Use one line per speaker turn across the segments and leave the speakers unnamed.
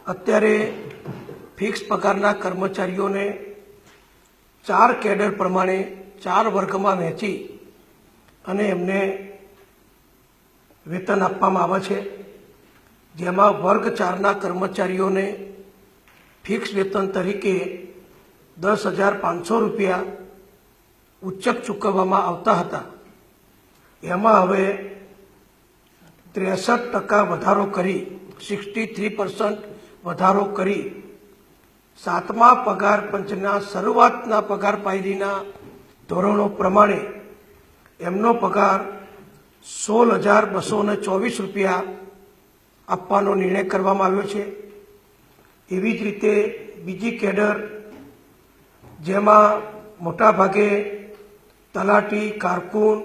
અત્યારે ફિક્સ પગારના કર્મચારીઓને 4 કેડર પ્રમાણે 4 વર્ગમાં વહેંચી અને એમને વેતન આપવામાં આવે છે, જેમાં વર્ગ 4ના કર્મચારીઓને ફિક્સ વેતન તરીકે 10,500 રૂપિયા ઉચ્ચક ચૂકવવામાં આવતા હતા. એમાં હવે 63% વધારો કરી 63% વધારો કરી 7મા પગાર પંચના શરૂઆતના પગાર પાયરીના ધોરણો પ્રમાણે એમનો પગાર 16,224 રૂપિયા આપવાનો નિર્ણય કરવામાં આવ્યો છે. એવી જ રીતે બીજી કેડર, જેમાં મોટાભાગે તલાટી, કારકુન,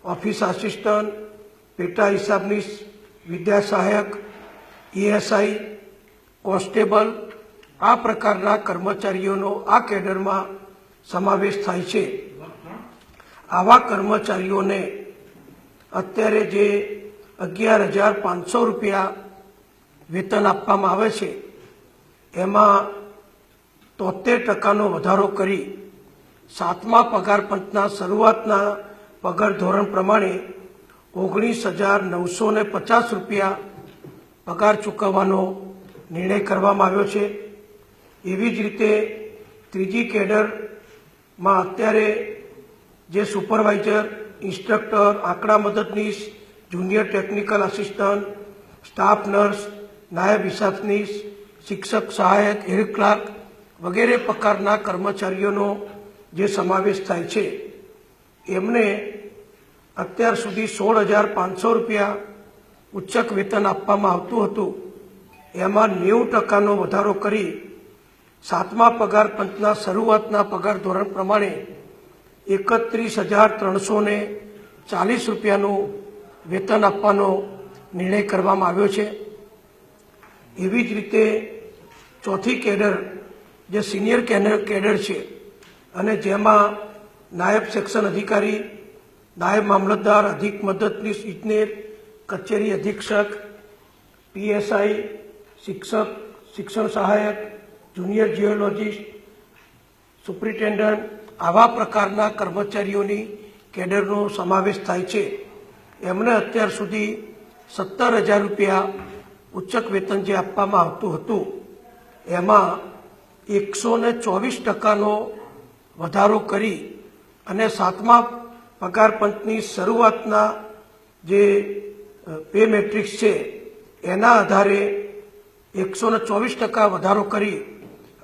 ઓફિસ આસિસ્ટન્ટ, પેટા હિસાબનીશ, વિદ્યા સહાયક, ESI, કોન્સ્ટેબલ આ પ્રકારના કર્મચારીઓનો આ કેડરમાં સમાવેશ થાય છે. આવા કર્મચારીઓને અત્યારે જે 11,500 રૂપિયા વેતન આપવામાં આવે છે, એમાં 73% વધારો કરી 7મા પગાર પંચના શરૂઆતના પગાર ધોરણ પ્રમાણે 19,950 રૂપિયા પગાર ચૂકવવાનો નિર્ણય કરવામાં આવ્યો છે. એવી જ રીતે ત્રીજી કેડરમાં અત્યારે જે સુપરવાઇઝર, ઇન્સ્ટ્રક્ટર, આંકડા મદદનીશ, junior technical assistant, staff nurse, નાયબ હિસાબનીશ, શિક્ષક સહાયક, હેડ ક્લાર્ક વગેરે પ્રકારના કર્મચારીઓનો જે સમાવેશ થાય છે, એમને અત્યાર સુધી 16,500 રૂપિયા ઉચ્ચક વેતન આપવામાં આવતું હતું. એમાં 90% વધારો કરી 7મા પગાર પંચના શરૂઆતના પગાર ધોરણ પ્રમાણે 31,340 રૂપિયાનું વેતન આપવાનો નિર્ણય કરવામાં આવ્યો છે. એવી જ રીતે ચોથી કેડર, જે સિનિયર કેડર છે અને જેમાં નાયબ સેક્શન અધિકારી, નાયબ મામલતદાર, અધિક મદદનીશ ઇજનેર, કચેરી અધિક્ષક, PSI, શિક્ષક, શિક્ષણ સહાયક, જુનિયર જીઓલોજીસ્ટ, સુપ્રિન્ટેન્ડન્ટ આવા પ્રકારના કર્મચારીઓની કેડરનો સમાવેશ થાય છે. એમને અત્યાર સુધી 17,000 રૂપિયા ઉચ્ચક વેતન જે આપવામાં આવતું હતું, એમાં 124%નો વધારો કરી અને 7મા પગાર પંચની શરૂઆતના જે પે મેટ્રિક્સ છે એના આધારે 124% વધારો કરી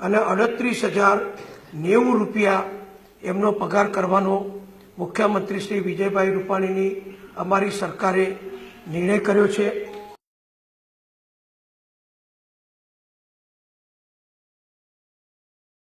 અને 38,090 રૂપિયા એમનો પગાર કરવાનો મુખ્યમંત્રી શ્રી વિજયભાઈ રૂપાણીની અમારી સરકારે નિર્ણય કર્યો છે.